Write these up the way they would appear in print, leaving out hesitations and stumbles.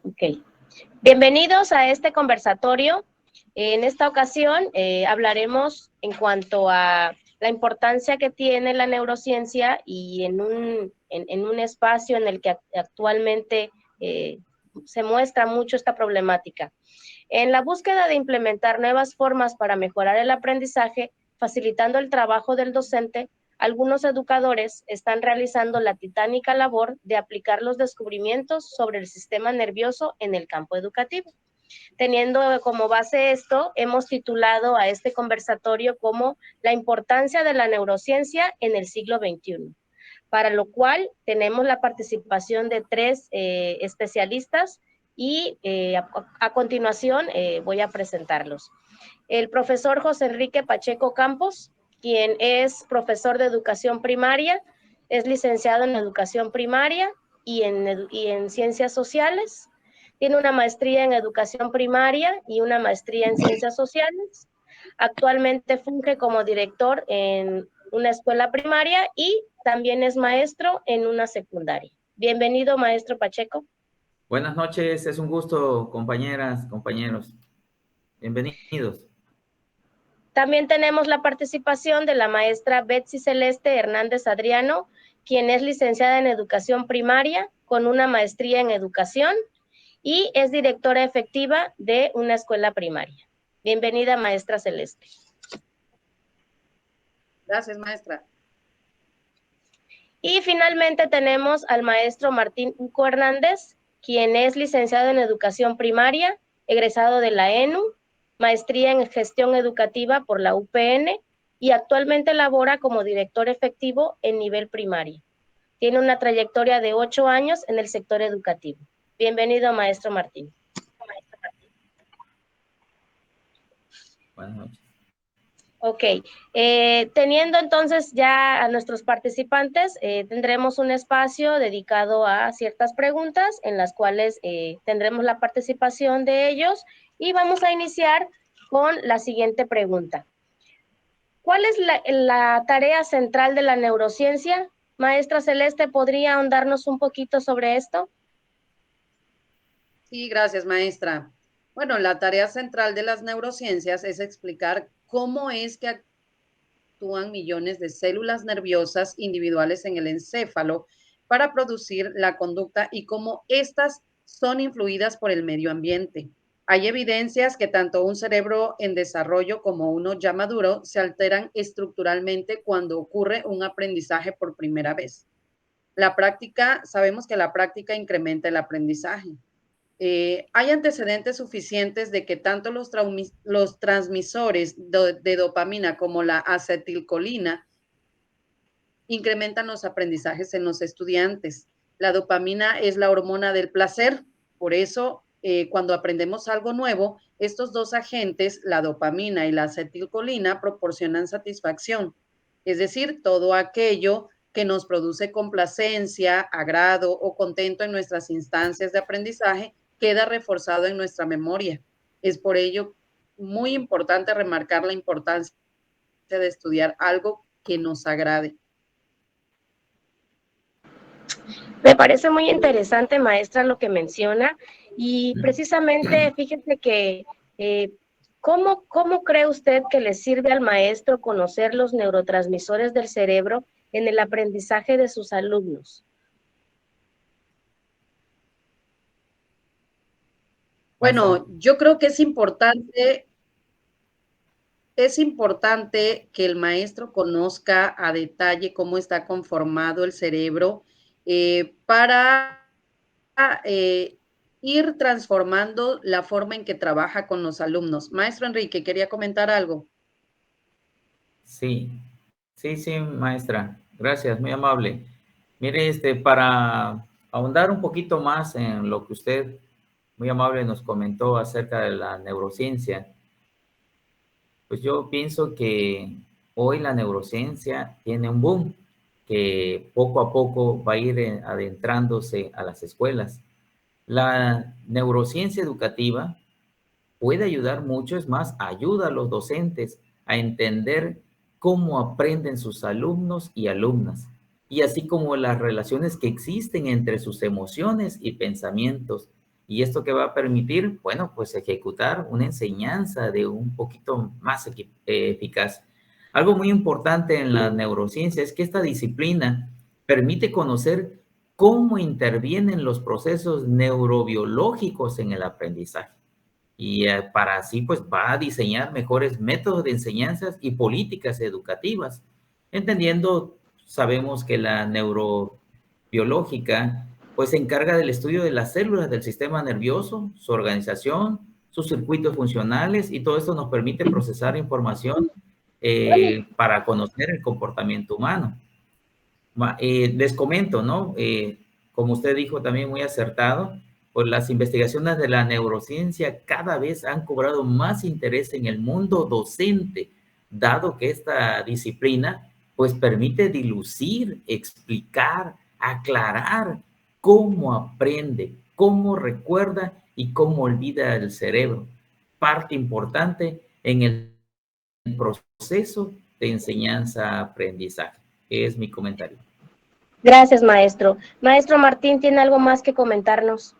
Ok. Bienvenidos a este conversatorio. En esta ocasión hablaremos en cuanto a la importancia que tiene la neurociencia y en un espacio en el que actualmente se muestra mucho esta problemática. En la búsqueda de implementar nuevas formas para mejorar el aprendizaje, facilitando el trabajo del docente, algunos educadores están realizando la titánica labor de aplicar los descubrimientos sobre el sistema nervioso en el campo educativo. Teniendo como base esto, hemos titulado a este conversatorio como La importancia de la neurociencia en el siglo XXI, para lo cual tenemos la participación de tres especialistas y a continuación voy a presentarlos. El profesor José Enrique Pacheco Campos, quien es profesor de educación primaria, es licenciado en educación primaria y en ciencias sociales. Tiene una maestría en educación primaria y una maestría en ciencias sociales. Actualmente funge como director en una escuela primaria y también es maestro en una secundaria. Bienvenido, maestro Pacheco. Buenas noches, es un gusto, compañeras, compañeros. Bienvenidos. También tenemos la participación de la maestra Betsy Celeste Hernández Adriano, quien es licenciada en educación primaria con una maestría en educación y es directora efectiva de una escuela primaria. Bienvenida, maestra Celeste. Gracias, maestra. Y finalmente tenemos al maestro Martín Uco Hernández, quien es licenciado en educación primaria, egresado de la ENU, maestría en gestión educativa por la UPN y actualmente labora como director efectivo en nivel primario. Tiene una trayectoria de 8 años en el sector educativo. Bienvenido, maestro Martín. Buenas noches. Ok, teniendo entonces ya a nuestros participantes, tendremos un espacio dedicado a ciertas preguntas en las cuales tendremos la participación de ellos y vamos a iniciar con la siguiente pregunta. ¿Cuál es la tarea central de la neurociencia? Maestra Celeste, ¿podría ahondarnos un poquito sobre esto? Sí, gracias, maestra. Bueno, la tarea central de las neurociencias es explicar cómo es que actúan millones de células nerviosas individuales en el encéfalo para producir la conducta y cómo éstas son influidas por el medio ambiente. Hay evidencias que tanto un cerebro en desarrollo como uno ya maduro se alteran estructuralmente cuando ocurre un aprendizaje por primera vez. La práctica, sabemos que la práctica incrementa el aprendizaje. Hay antecedentes suficientes de que tanto los transmisores de dopamina como la acetilcolina incrementan los aprendizajes en los estudiantes. La dopamina es la hormona del placer, por eso cuando aprendemos algo nuevo, estos dos agentes, la dopamina y la acetilcolina, proporcionan satisfacción, es decir, todo aquello que nos produce complacencia, agrado o contento en nuestras instancias de aprendizaje queda reforzado en nuestra memoria. Es por ello muy importante remarcar la importancia de estudiar algo que nos agrade. Me parece muy interesante, maestra, lo que menciona y precisamente fíjese que ¿cómo cree usted que le sirve al maestro conocer los neurotransmisores del cerebro en el aprendizaje de sus alumnos? Bueno, yo creo que es importante que el maestro conozca a detalle cómo está conformado el cerebro para ir transformando la forma en que trabaja con los alumnos. Maestro Enrique, ¿quería comentar algo? Sí, sí, maestra. Gracias, muy amable. Mire, para ahondar un poquito más en lo que usted muy amable nos comentó acerca de la neurociencia, pues yo pienso que hoy la neurociencia tiene un boom que poco a poco va a ir adentrándose a las escuelas. La neurociencia educativa puede ayudar mucho, es más, ayuda a los docentes a entender cómo aprenden sus alumnos y alumnas, y así como las relaciones que existen entre sus emociones y pensamientos, ¿Y esto qué va a permitir? Bueno, pues ejecutar una enseñanza de un poquito más eficaz. Algo muy importante en la neurociencia es que esta disciplina permite conocer cómo intervienen los procesos neurobiológicos en el aprendizaje. Y para así, pues va a diseñar mejores métodos de enseñanzas y políticas educativas. Entendiendo, sabemos que la neurobiológica, pues se encarga del estudio de las células del sistema nervioso, su organización, sus circuitos funcionales, y todo esto nos permite procesar información para conocer el comportamiento humano. Les comento, ¿no? Como usted dijo también muy acertado, pues las investigaciones de la neurociencia cada vez han cobrado más interés en el mundo docente, dado que esta disciplina pues permite dilucir, explicar, aclarar cómo aprende, cómo recuerda y cómo olvida el cerebro. Parte importante en el proceso de enseñanza-aprendizaje. Es mi comentario. Gracias, maestro. Maestro Martín, ¿tiene algo más que comentarnos?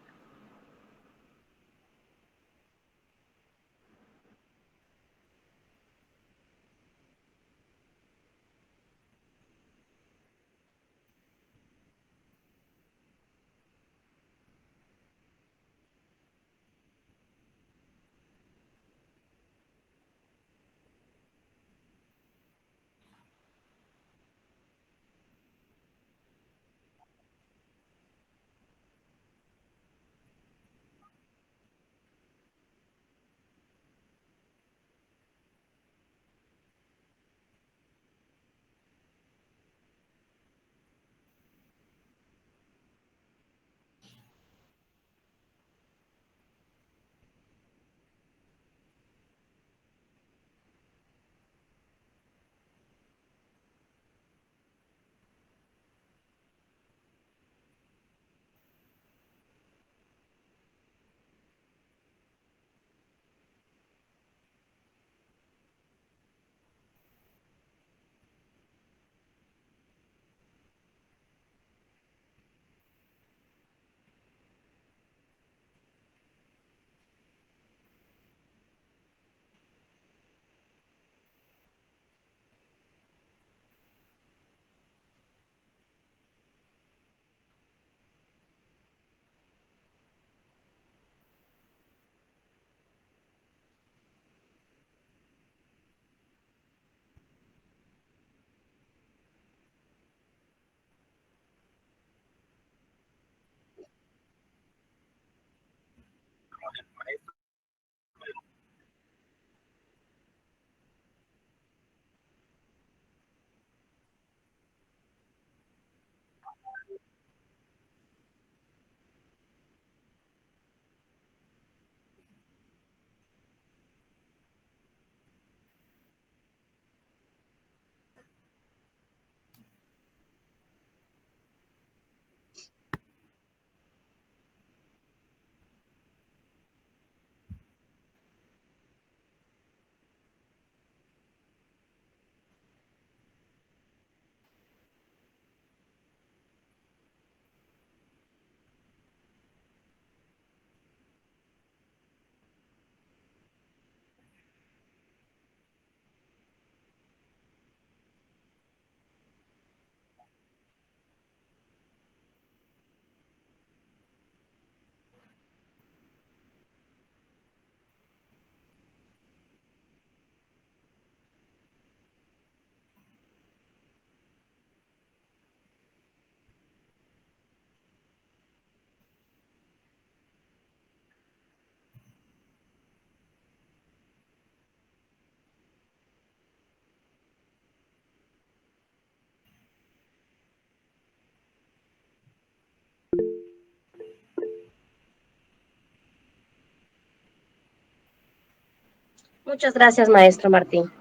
Muchas gracias, maestro Martín.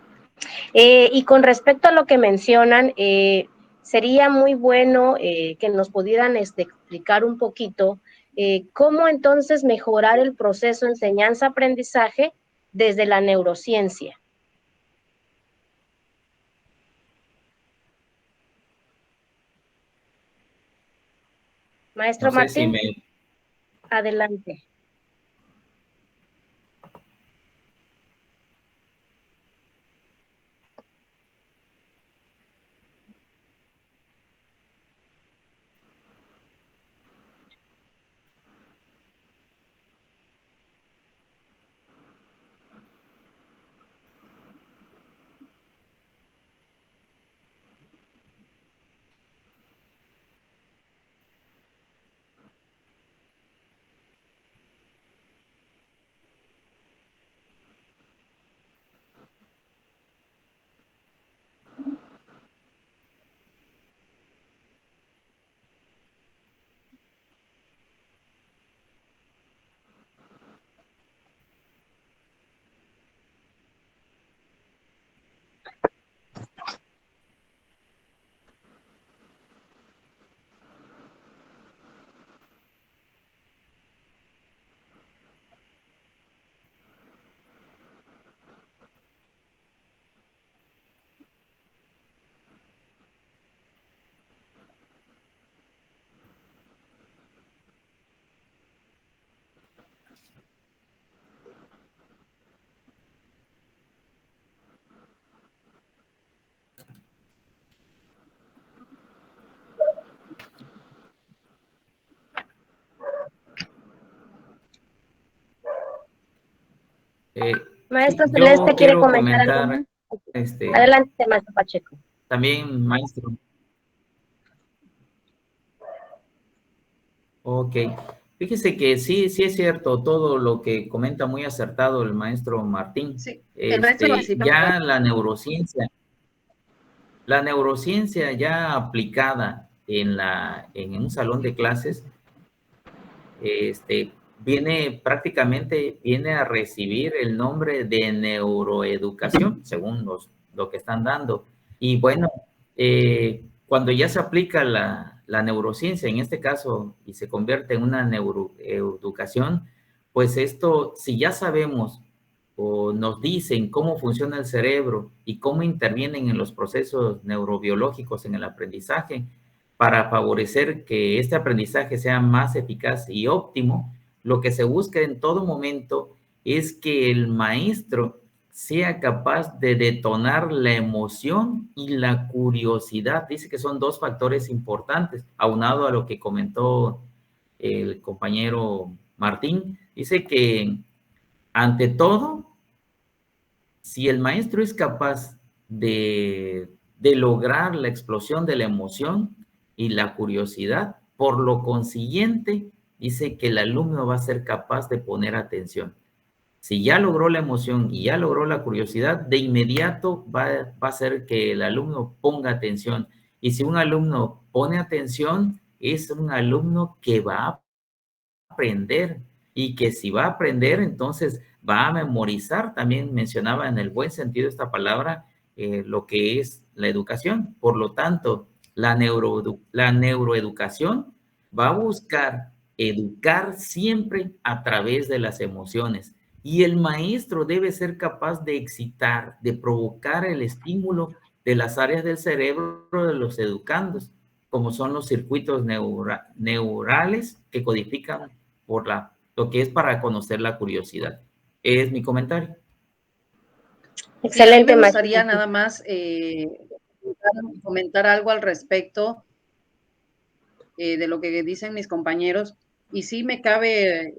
Y con respecto a lo que mencionan, sería muy bueno que nos pudieran explicar un poquito cómo entonces mejorar el proceso de enseñanza-aprendizaje desde la neurociencia. Maestro No sé si Martín, me... adelante. Maestra Sí, Celeste, yo ¿quiere quiero comentar algo comentar, más? Adelante, maestro Pacheco. también, maestro. Ok. Fíjese que sí, sí es cierto todo lo que comenta muy acertado el maestro Martín. Sí, el maestro participa, perdón. Ya la neurociencia ya aplicada en un salón de clases, viene a recibir el nombre de neuroeducación, según lo que están dando. Y bueno, cuando ya se aplica la neurociencia, en este caso, y se convierte en una neuroeducación, pues esto, si ya sabemos o nos dicen cómo funciona el cerebro y cómo intervienen en los procesos neurobiológicos en el aprendizaje, para favorecer que este aprendizaje sea más eficaz y óptimo, lo que se busca en todo momento es que el maestro sea capaz de detonar la emoción y la curiosidad. Dice que son dos factores importantes, aunado a lo que comentó el compañero Martín. Dice que ante todo, si el maestro es capaz de lograr la explosión de la emoción y la curiosidad, por lo consiguiente, dice que el alumno va a ser capaz de poner atención. Si ya logró la emoción y ya logró la curiosidad, de inmediato va a hacer que el alumno ponga atención. Y si un alumno pone atención, es un alumno que va a aprender y que si va a aprender, entonces va a memorizar. También mencionaba en el buen sentido esta palabra, lo que es la educación. Por lo tanto, la neuroeducación va a buscar educar siempre a través de las emociones. Y el maestro debe ser capaz de excitar, de provocar el estímulo de las áreas del cerebro de los educandos, como son los circuitos neurales que codifican por lo que es para conocer la curiosidad. Es mi comentario. Sí, a mí Excelente, me maestro. gustaría nada más comentar algo al respecto de lo que dicen mis compañeros. Y sí me cabe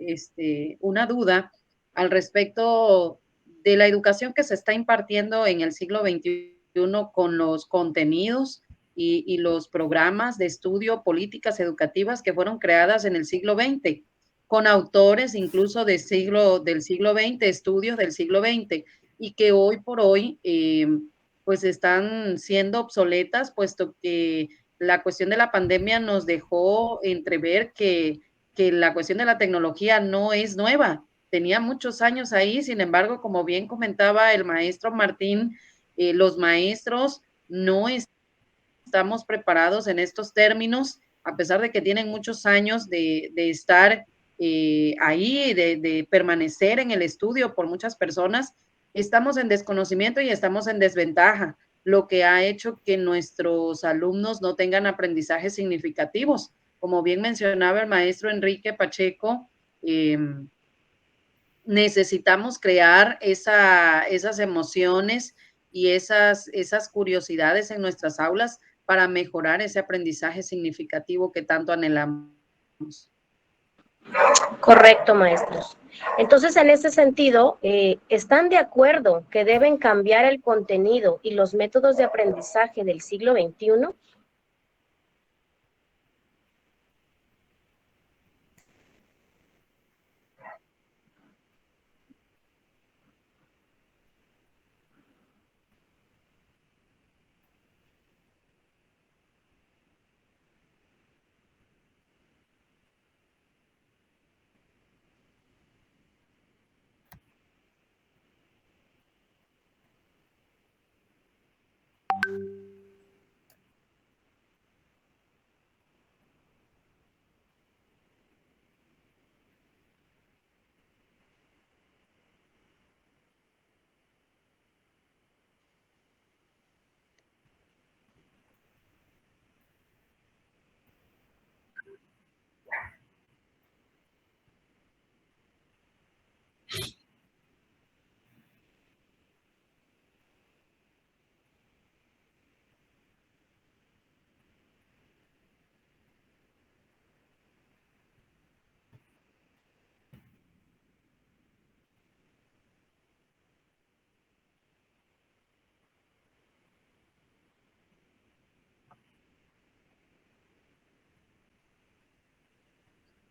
una duda al respecto de la educación que se está impartiendo en el siglo XXI con los contenidos y los programas de estudio, políticas educativas que fueron creadas en el siglo XX, con autores incluso del siglo XX, estudios del siglo XX, y que hoy por hoy pues están siendo obsoletas, puesto que la cuestión de la pandemia nos dejó entrever que la cuestión de la tecnología no es nueva, tenía muchos años ahí. Sin embargo, como bien comentaba el maestro Martín, los maestros no estamos preparados en estos términos, a pesar de que tienen muchos años de estar ahí, de permanecer en el estudio por muchas personas. Estamos en desconocimiento y estamos en desventaja, lo que ha hecho que nuestros alumnos no tengan aprendizajes significativos. Como bien mencionaba el maestro Enrique Pacheco, necesitamos crear esas emociones y esas curiosidades en nuestras aulas para mejorar ese aprendizaje significativo que tanto anhelamos. Correcto, maestros. Entonces, en ese sentido, ¿están de acuerdo que deben cambiar el contenido y los métodos de aprendizaje del siglo XXI?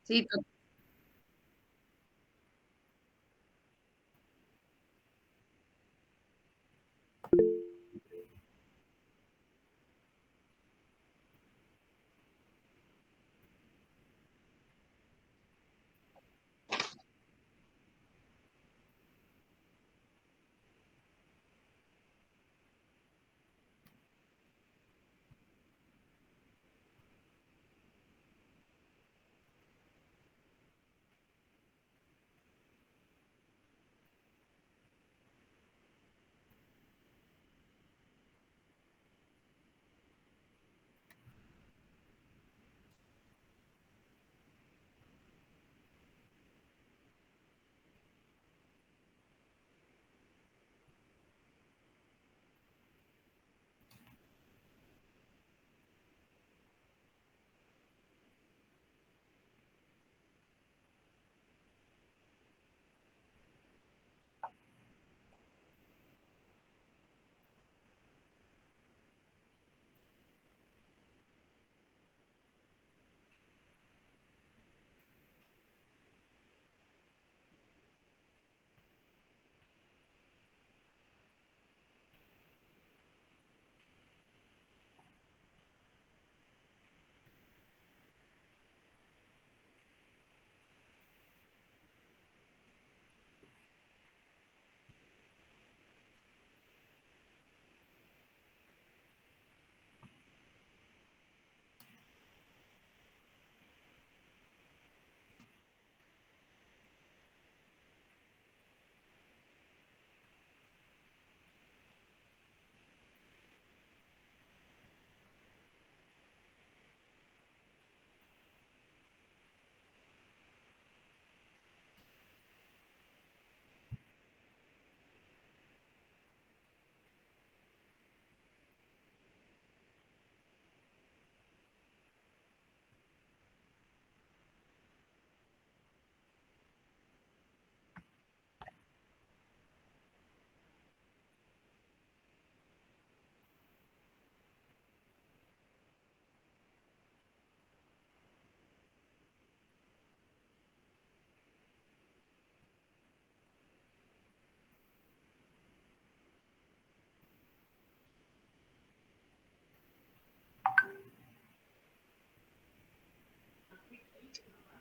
Sí,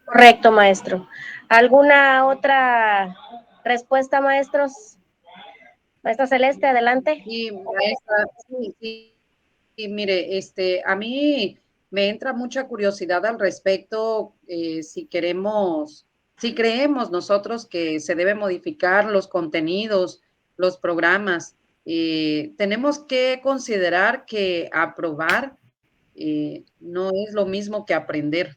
Correcto, maestro. ¿Alguna otra respuesta, maestros? Maestra Celeste, adelante. y maestra, sí, sí, sí, mire, a mí me entra mucha curiosidad al respecto, si creemos nosotros que se debe modificar los contenidos, los programas, tenemos que considerar que aprobar no es lo mismo que aprender,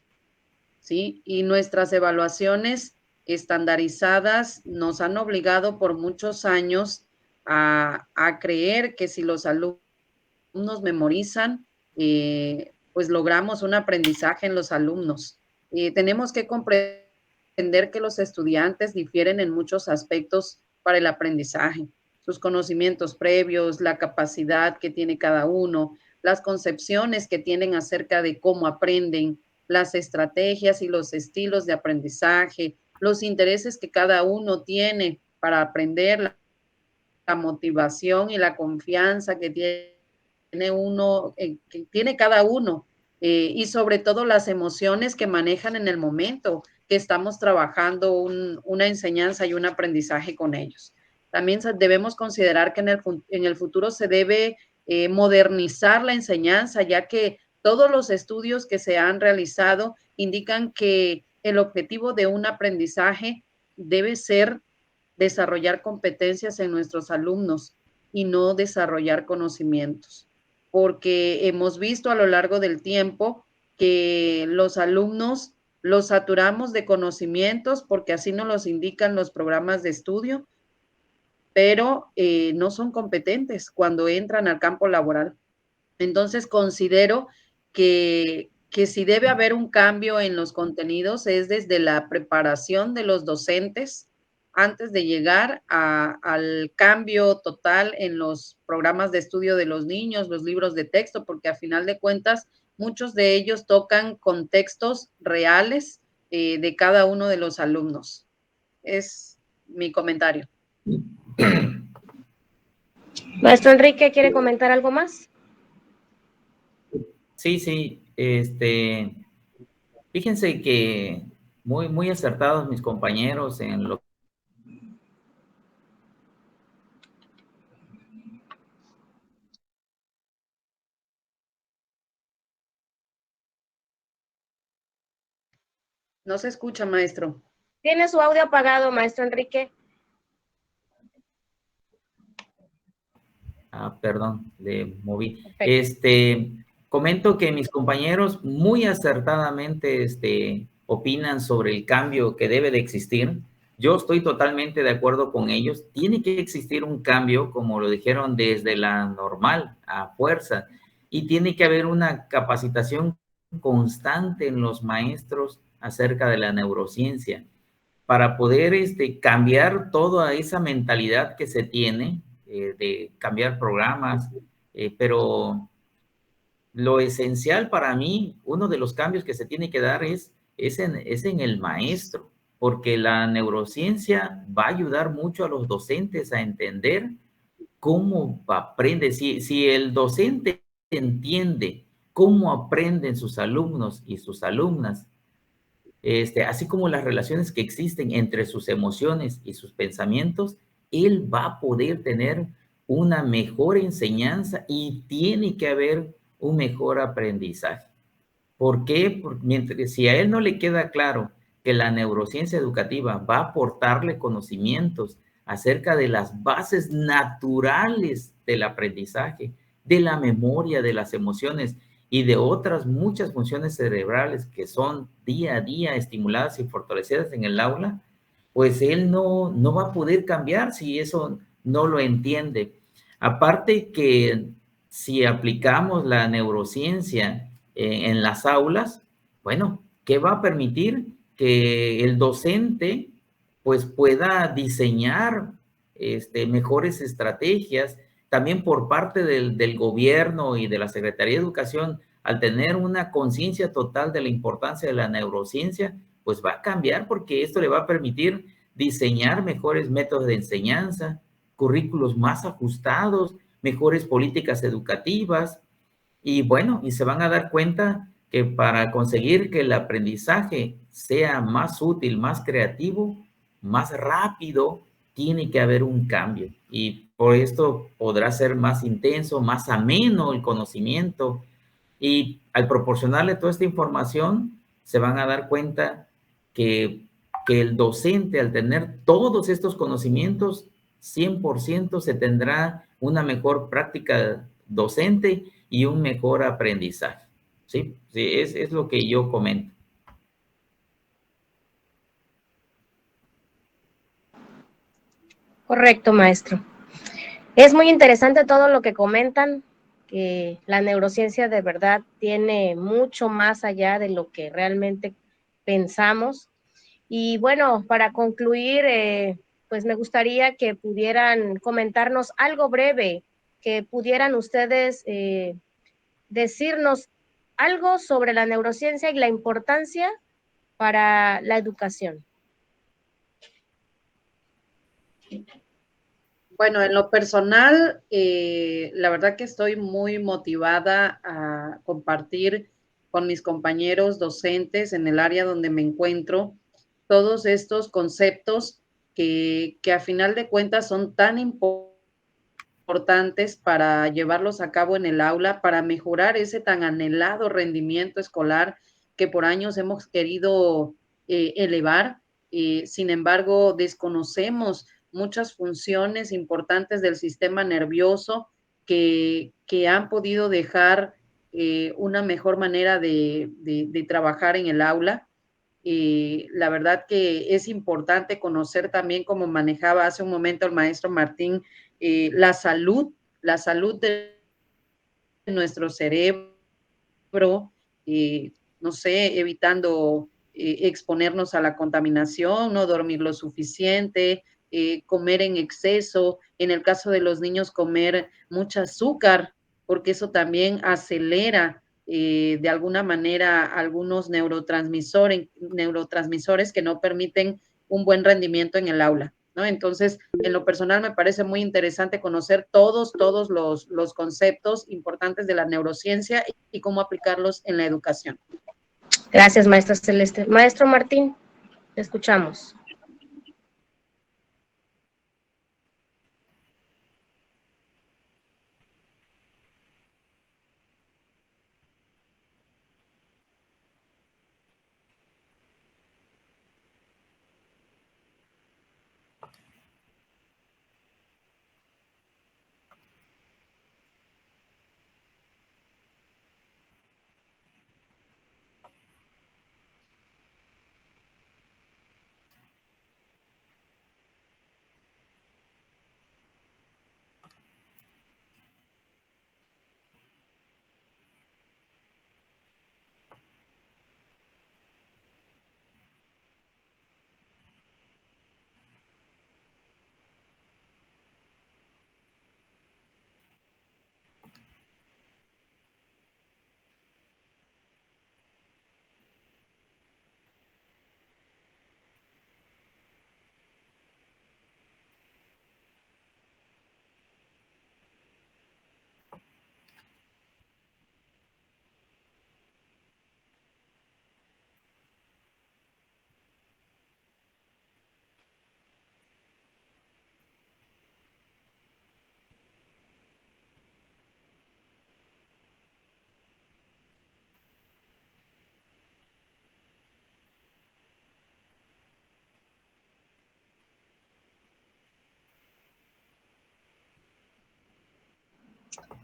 ¿sí? Y nuestras evaluaciones estandarizadas nos han obligado por muchos años a creer que si los alumnos memorizan, pues logramos un aprendizaje en los alumnos. Tenemos que comprender que los estudiantes difieren en muchos aspectos para el aprendizaje, sus conocimientos previos, la capacidad que tiene cada uno, las concepciones que tienen acerca de cómo aprenden, las estrategias y los estilos de aprendizaje, los intereses que cada uno tiene para aprender, la motivación y la confianza que tiene uno, que tiene cada uno, y sobre todo las emociones que manejan en el momento que estamos trabajando una enseñanza y un aprendizaje con ellos. También debemos considerar que en el futuro se debe modernizar la enseñanza, ya que todos los estudios que se han realizado indican que el objetivo de un aprendizaje debe ser desarrollar competencias en nuestros alumnos y no desarrollar conocimientos, porque hemos visto a lo largo del tiempo que los alumnos los saturamos de conocimientos porque así nos los indican los programas de estudio, pero no son competentes cuando entran al campo laboral. Entonces considero que si debe haber un cambio en los contenidos es desde la preparación de los docentes antes de llegar al cambio total en los programas de estudio de los niños, los libros de texto, porque a final de cuentas muchos de ellos tocan contextos reales de cada uno de los alumnos. Es mi comentario. Maestro Enrique, ¿quiere comentar algo más? Sí, fíjense que muy acertados mis compañeros en lo. No se escucha, maestro. Tiene su audio apagado, maestro Enrique. Perdón, le moví. Perfecto. Comento que mis compañeros muy acertadamente opinan sobre el cambio que debe de existir. Yo estoy totalmente de acuerdo con ellos. Tiene que existir un cambio, como lo dijeron, desde la normal a fuerza. Y tiene que haber una capacitación constante en los maestros acerca de la neurociencia para poder cambiar toda esa mentalidad que se tiene de cambiar programas, pero lo esencial para mí, uno de los cambios que se tiene que dar es en el maestro, porque la neurociencia va a ayudar mucho a los docentes a entender cómo aprende. Si el docente entiende cómo aprenden sus alumnos y sus alumnas, así como las relaciones que existen entre sus emociones y sus pensamientos, él va a poder tener una mejor enseñanza y tiene que haber un mejor aprendizaje. ¿Por qué? Porque mientras, si a él no le queda claro que la neurociencia educativa va a aportarle conocimientos acerca de las bases naturales del aprendizaje, de la memoria, de las emociones y de otras muchas funciones cerebrales que son día a día estimuladas y fortalecidas en el aula, pues él no va a poder cambiar si eso no lo entiende. Aparte que si aplicamos la neurociencia en las aulas, bueno, ¿qué va a permitir? Que el docente pues pueda diseñar mejores estrategias, también por parte del gobierno y de la Secretaría de Educación, al tener una conciencia total de la importancia de la neurociencia, pues va a cambiar porque esto le va a permitir diseñar mejores métodos de enseñanza, currículos más ajustados, mejores políticas educativas, y bueno, y se van a dar cuenta que para conseguir que el aprendizaje sea más útil, más creativo, más rápido, tiene que haber un cambio. Y por esto podrá ser más intenso, más ameno el conocimiento. Y al proporcionarle toda esta información, se van a dar cuenta que, que el docente, al tener todos estos conocimientos, 100% se tendrá una mejor práctica docente y un mejor aprendizaje. Sí, es lo que yo comento. Correcto, maestro. Es muy interesante todo lo que comentan, que la neurociencia de verdad tiene mucho más allá de lo que realmente pensamos. Y bueno, para concluir, pues me gustaría que pudieran comentarnos algo breve, que pudieran ustedes decirnos algo sobre la neurociencia y la importancia para la educación. Bueno, en lo personal, la verdad que estoy muy motivada a compartir con mis compañeros docentes en el área donde me encuentro todos estos conceptos que a final de cuentas son tan importantes para llevarlos a cabo en el aula, para mejorar ese tan anhelado rendimiento escolar que por años hemos querido elevar. Sin embargo, desconocemos muchas funciones importantes del sistema nervioso que han podido dejar una mejor manera de trabajar en el aula. La verdad que es importante conocer también, como manejaba hace un momento el maestro Martín, la salud de nuestro cerebro, no sé, evitando exponernos a la contaminación, no dormir lo suficiente, comer en exceso, en el caso de los niños comer mucha azúcar, porque eso también acelera de alguna manera algunos neurotransmisores que no permiten un buen rendimiento en el aula, ¿no? Entonces, en lo personal me parece muy interesante conocer todos los conceptos importantes de la neurociencia y cómo aplicarlos en la educación. Gracias, maestra Celeste. Maestro Martín, te escuchamos.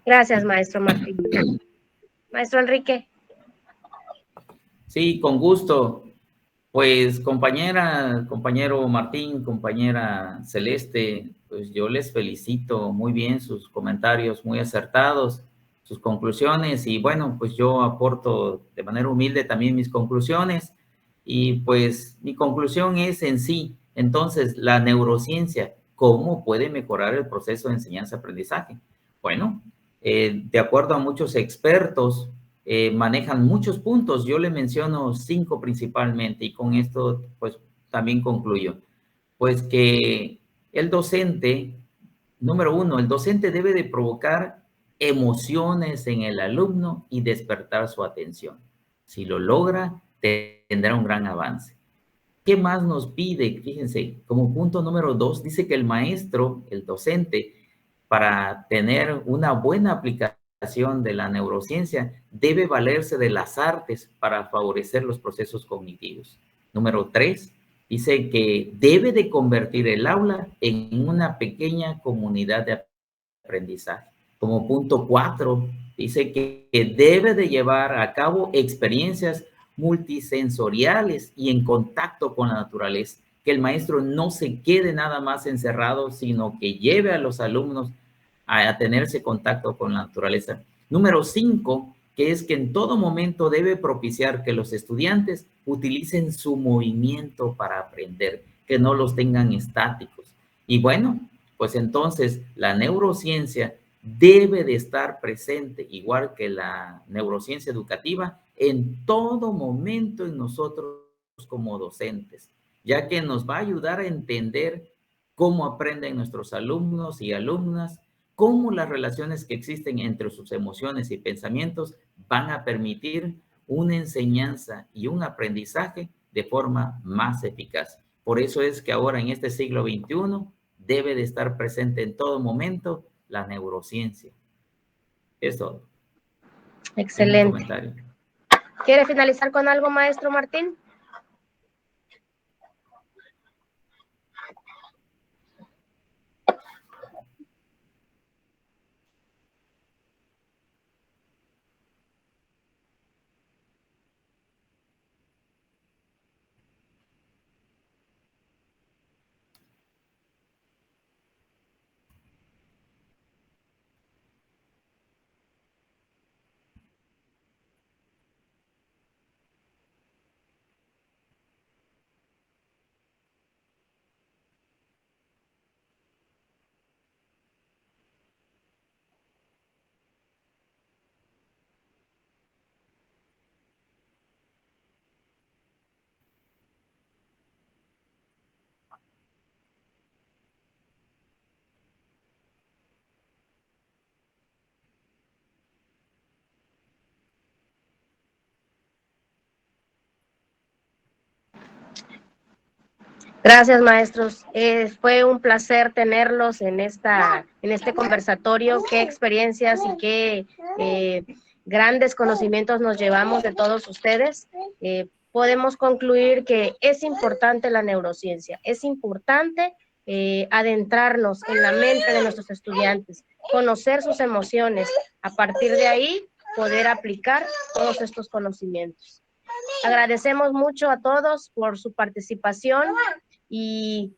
Gracias, maestro Martín. Maestro Enrique. Sí, con gusto. Pues compañera, compañero Martín, compañera Celeste, pues yo les felicito muy bien sus comentarios, muy acertados, sus conclusiones y bueno, pues yo aporto de manera humilde también mis conclusiones y pues mi conclusión es en sí, entonces la neurociencia, ¿cómo puede mejorar el proceso de enseñanza-aprendizaje? Bueno, de acuerdo a muchos expertos, manejan muchos puntos. Yo le menciono 5 principalmente y con esto pues también concluyo. Pues que el docente, número 1, el docente debe de provocar emociones en el alumno y despertar su atención. Si lo logra, tendrá un gran avance. ¿Qué más nos pide? Fíjense, como punto número 2, dice que el maestro, el docente, para tener una buena aplicación de la neurociencia, debe valerse de las artes para favorecer los procesos cognitivos. Número 3, dice que debe de convertir el aula en una pequeña comunidad de aprendizaje. Como punto 4, dice que debe de llevar a cabo experiencias multisensoriales y en contacto con la naturaleza, que el maestro no se quede nada más encerrado, sino que lleve a los alumnos a tenerse contacto con la naturaleza. Número 5, que es que en todo momento debe propiciar que los estudiantes utilicen su movimiento para aprender, que no los tengan estáticos. Y bueno, pues entonces la neurociencia debe de estar presente, igual que la neurociencia educativa, en todo momento en nosotros como docentes, ya que nos va a ayudar a entender cómo aprenden nuestros alumnos y alumnas, cómo las relaciones que existen entre sus emociones y pensamientos van a permitir una enseñanza y un aprendizaje de forma más eficaz. Por eso es que ahora en este siglo XXI debe de estar presente en todo momento la neurociencia. Eso. Excelente. Es mi comentario. ¿Quiere finalizar con algo, maestro Martín? Gracias, maestros. Fue un placer tenerlos en este conversatorio. Qué experiencias y qué grandes conocimientos nos llevamos de todos ustedes. Podemos concluir que es importante la neurociencia, es importante adentrarnos en la mente de nuestros estudiantes, conocer sus emociones, a partir de ahí poder aplicar todos estos conocimientos. Agradecemos mucho a todos por su participación y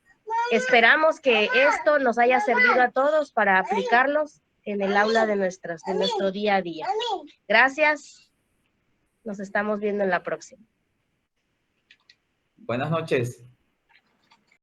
esperamos que esto nos haya servido a todos para aplicarlos en el aula de nuestro día a día. Gracias. Nos estamos viendo en la próxima. Buenas noches.